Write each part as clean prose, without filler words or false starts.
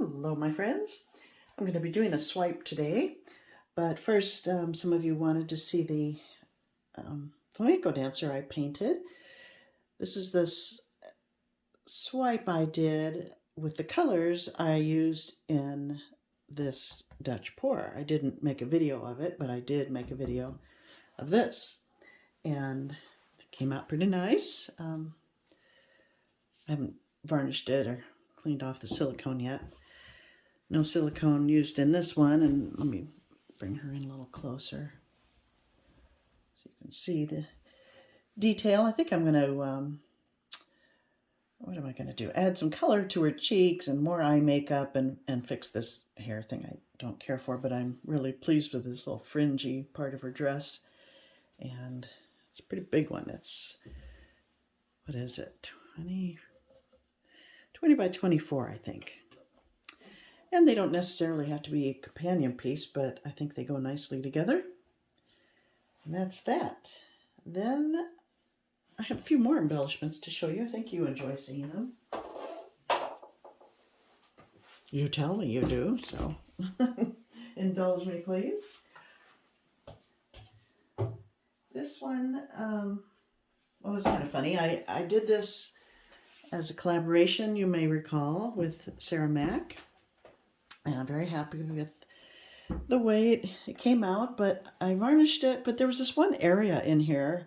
Hello my friends. I'm going to be doing a swipe today, but first some of you wanted to see the flamenco dancer I painted. This is this swipe I did with the colors I used in this Dutch pour. I didn't make a video of it, but I did make a video of this, and it came out pretty nice. I haven't varnished it or cleaned off the silicone yet. No silicone used in this one, and let me bring her in a little closer so you can see the detail. I think I'm going to, what am I going to do? Add some color to her cheeks and more eye makeup and fix this hair thing I don't care for, but I'm really pleased with this little fringy part of her dress. And it's a pretty big one. It's, what is it? 20 by 24, I think. And they don't necessarily have to be a companion piece, but I think they go nicely together. And that's that. Then I have a few more embellishments to show you. I think you enjoy seeing them. You tell me you do, so indulge me, please. This one, well, it's kind of funny. I did this as a collaboration, you may recall, with Sarah Mack. And I'm very happy with the way it came out, but I varnished it. But there was this one area in here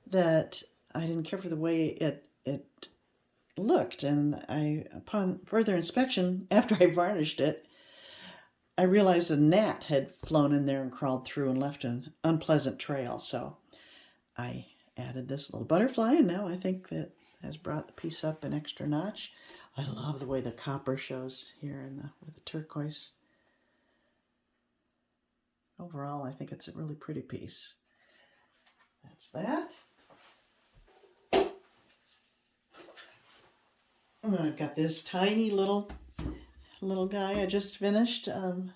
that I didn't care for the way it looked. And upon further inspection, after I varnished it, I realized a gnat had flown in there and crawled through and left an unpleasant trail. So I added this little butterfly, and now I think that has brought the piece up an extra notch. I love the way the copper shows here with the turquoise. Overall, I think it's a really pretty piece. That's that. And I've got this tiny little guy I just finished. I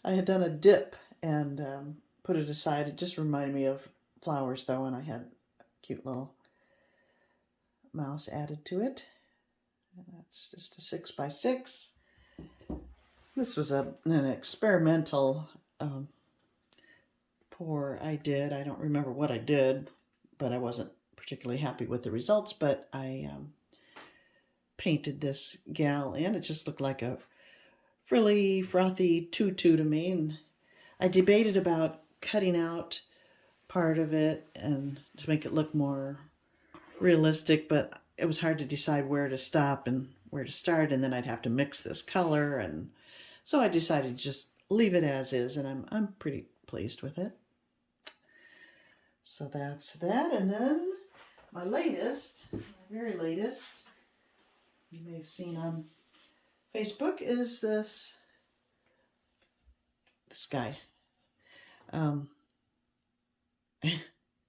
had done a dip and put it aside. It just reminded me of flowers though, and I had a cute little mouse added to it. That's just a 6x6. This was an experimental pour I did. I don't remember what I did, but I wasn't particularly happy with the results. But I painted this gal in. It just looked like a frilly, frothy tutu to me. And I debated about cutting out part of it and to make it look more realistic, but it was hard to decide where to stop and where to start, and then I'd have to mix this color, and so I decided to just leave it as is, and I'm pretty pleased with it. So that's that, and then my very latest, you may have seen on Facebook, is this guy.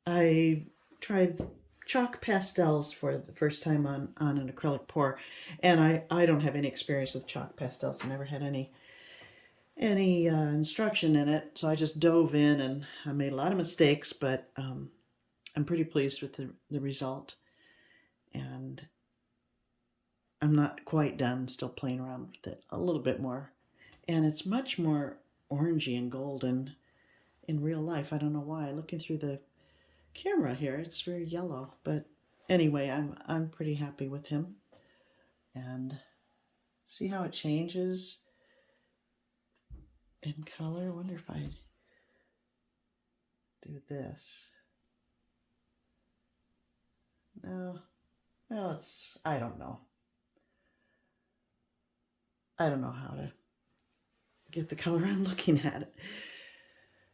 I tried chalk pastels for the first time on an acrylic pour, and I don't have any experience with chalk pastels. I never had any instruction in it, so I just dove in, and I made a lot of mistakes, but I'm pretty pleased with the result, and I'm not quite done. Still playing around with it a little bit more, and it's much more orangey and golden in real life. I don't know why. Looking through the camera here, it's very yellow, but anyway, I'm pretty happy with him. And see how it changes in color. I wonder if I do this. No, well, I don't know how to get the color I'm looking at it,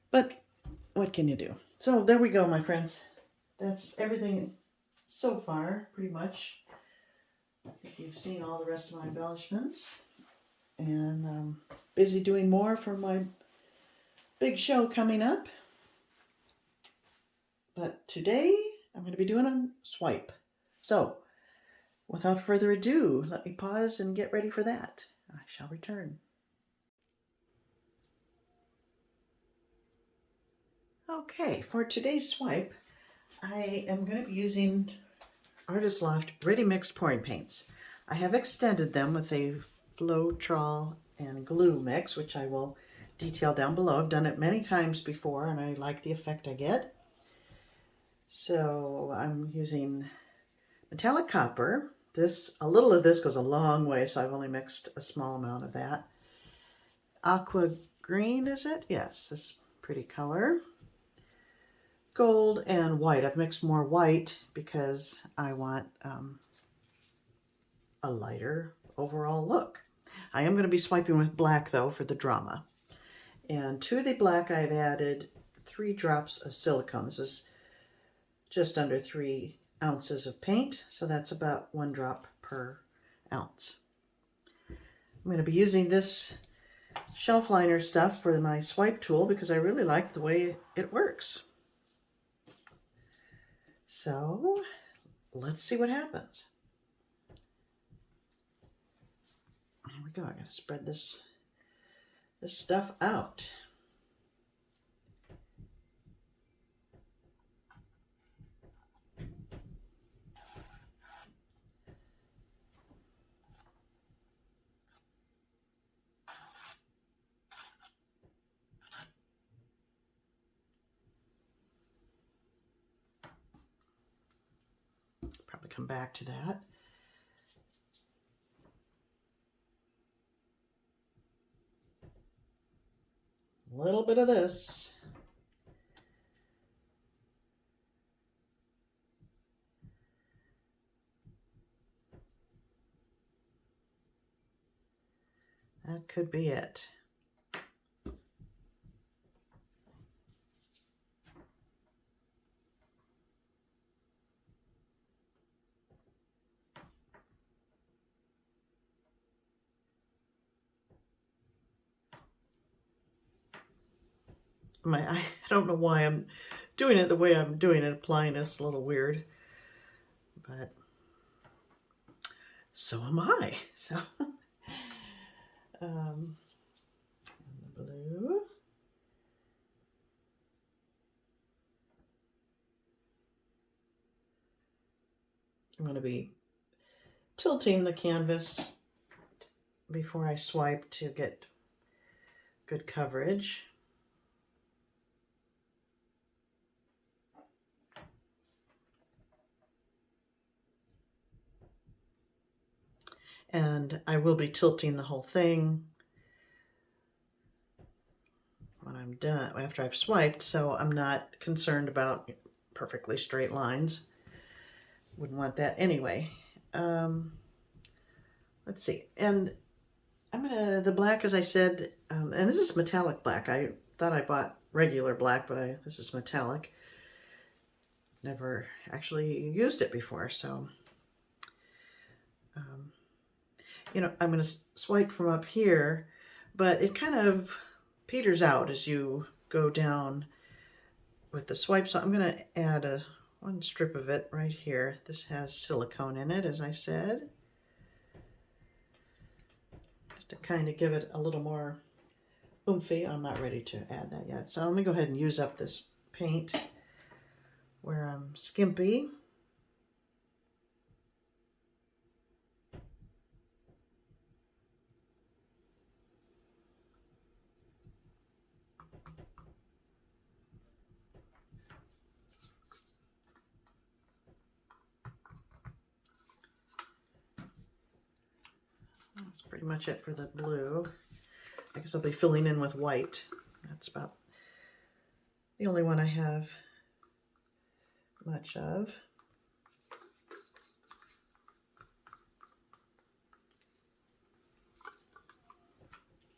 but what can you do? So there we go, my friends. That's everything so far, pretty much. I think you've seen all the rest of my embellishments. And I'm busy doing more for my big show coming up. But today, I'm going to be doing a swipe. So, without further ado, let me pause and get ready for that. I shall return. Okay, for today's swipe, I am going to be using Artist Loft Ready Mixed pouring paints. I have extended them with a Floetrol and glue mix, which I will detail down below. I've done it many times before and I like the effect I get. So I'm using metallic copper. A little of this goes a long way, so I've only mixed a small amount of that. Aqua Green, is it? Yes, this pretty color. Gold and white. I've mixed more white because I want a lighter overall look. I am going to be swiping with black though for the drama. And to the black I've added 3 drops of silicone. This is just under 3 ounces of paint, so that's about 1 drop per ounce. I'm going to be using this shelf liner stuff for my swipe tool because I really like the way it works. So let's see what happens. Here we go. I gotta spread this stuff out. Probably come back to that. A little bit of this. That could be it. I don't know why I'm doing it the way I'm doing it. Applying this a little weird, but so am I. So the blue. I'm going to be tilting the canvas before I swipe to get good coverage. And I will be tilting the whole thing when I'm done, after I've swiped, so I'm not concerned about perfectly straight lines. Wouldn't want that anyway. Let's see, and the black, as I said, and this is metallic black. I thought I bought regular black, but this is metallic. Never actually used it before, so you know, I'm going to swipe from up here, but it kind of peters out as you go down with the swipe. So I'm going to add one strip of it right here. This has silicone in it, as I said, just to kind of give it a little more oomphy. I'm not ready to add that yet. So let me go ahead and use up this paint where I'm skimpy. That's pretty much it for the blue. I guess I'll be filling in with white. That's about the only one I have much of.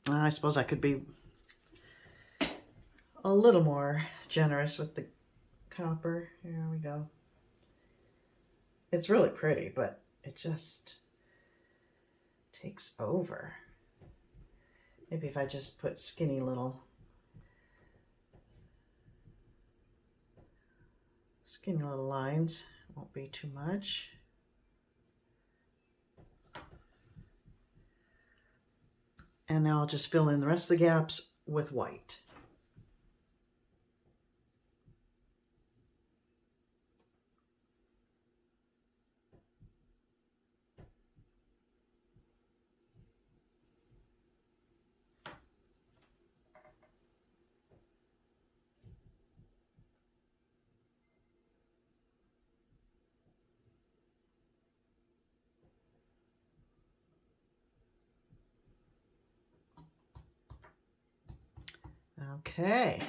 I suppose I could be a little more generous with the copper. Here we go. It's really pretty, but it just takes over. Maybe if I just put skinny little lines, it won't be too much. And now I'll just fill in the rest of the gaps with white. Okay.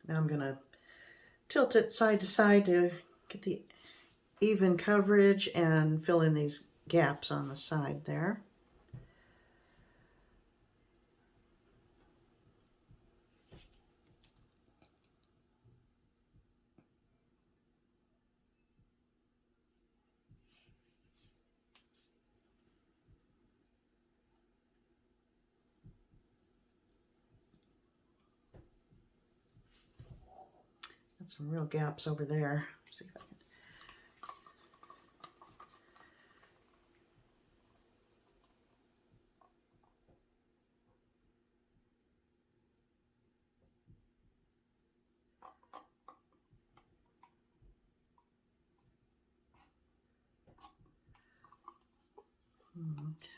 Now I'm going to tilt it side to side to get the even coverage and fill in these gaps on the side there. Got some real gaps over there. See if I can.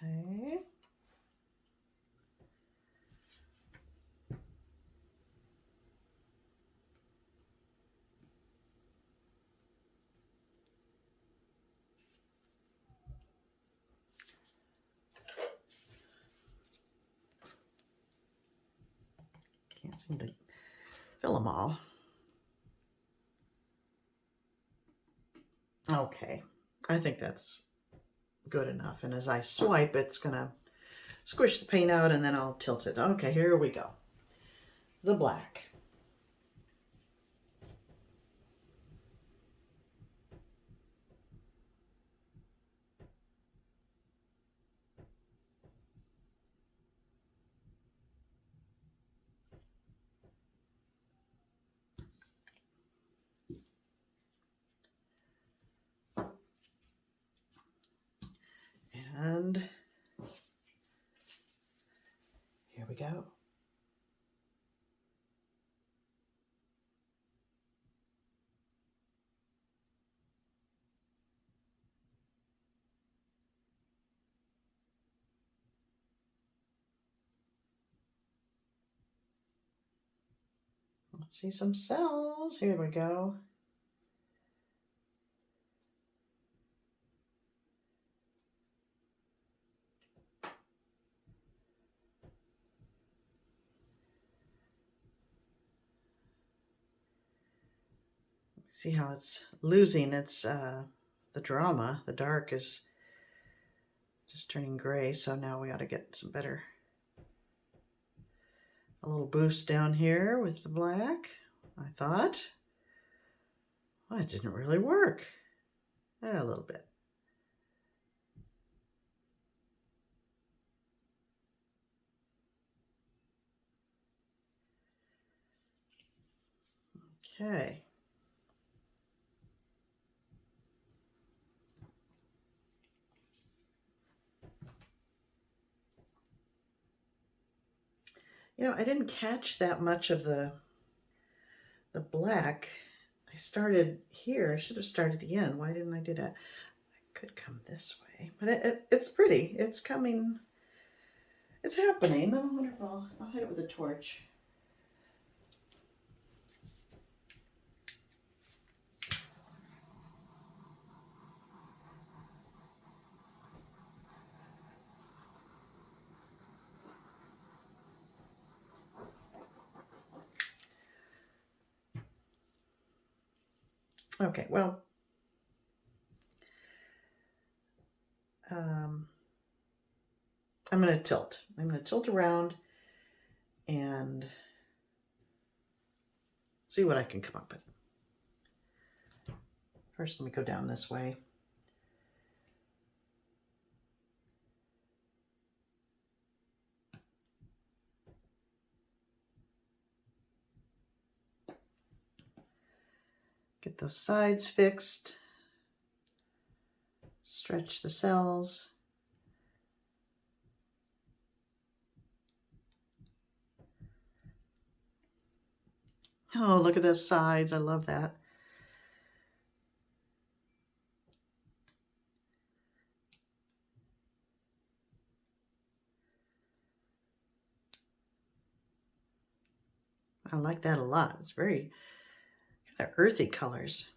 Okay. Can't seem to fill them all. Okay, I think that's good enough. And as I swipe, it's gonna squish the paint out and then I'll tilt it. Okay, here we go. The black. And here we go. Let's see some cells. Here we go. See how it's losing its the drama. The dark is just turning gray, so now we ought to get some better, a little boost down here with the black, I thought. Well, it didn't really work. A little bit. Okay. You know, I didn't catch that much of the black. I started here. I should have started at the end. Why didn't I do that? I could come this way, but it's pretty. It's coming. It's happening. Oh, wonderful. I'll hit it with a torch. Okay, well, I'm going to tilt. I'm going to tilt around and see what I can come up with. First, let me go down this way. Get those sides fixed. Stretch the cells. Oh, look at the sides. I love that. I like that a lot. It's very kind of earthy colors.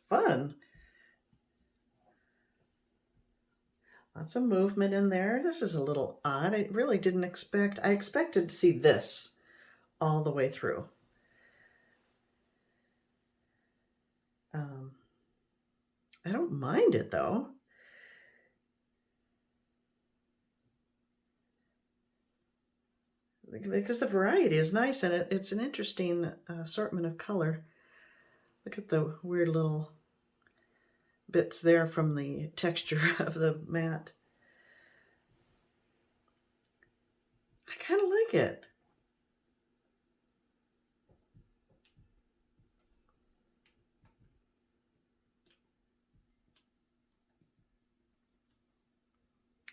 Fun. Lots of movement in there. This is a little odd. I really didn't expect, I expected to see this all the way through. I don't mind it though. Because the variety is nice and it's an interesting assortment of color. Look at the weird little bits there from the texture of the mat. I kind of like it.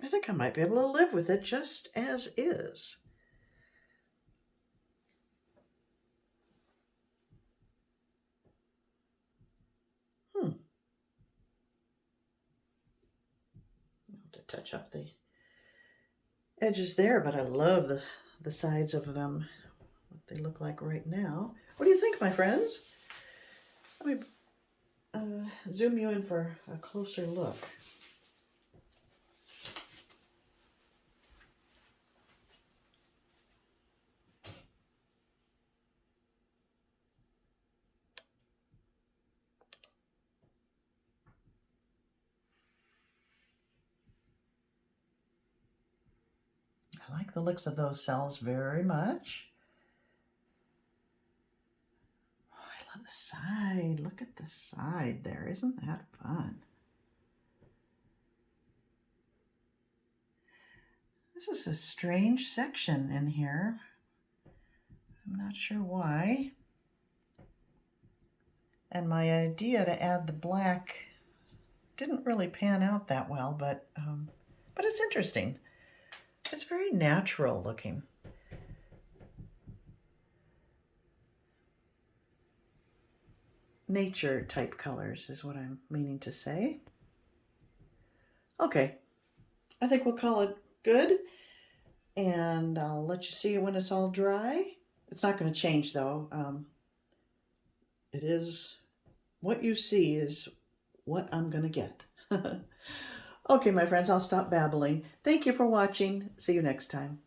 I think I might be able to live with it just as is. To touch up the edges there, but I love the sides of them, what they look like right now. What do you think, my friends? Let me zoom you in for a closer look. I like the looks of those cells very much. Oh, I love the side. Look at the side there. Isn't that fun? This is a strange section in here. I'm not sure why. And my idea to add the black didn't really pan out that well, but it's interesting. It's very natural looking. Nature type colors is what I'm meaning to say. Okay, I think we'll call it good, and I'll let you see it when it's all dry. It's not going to change though. It is what you see is what I'm going to get. Okay, my friends, I'll stop babbling. Thank you for watching. See you next time.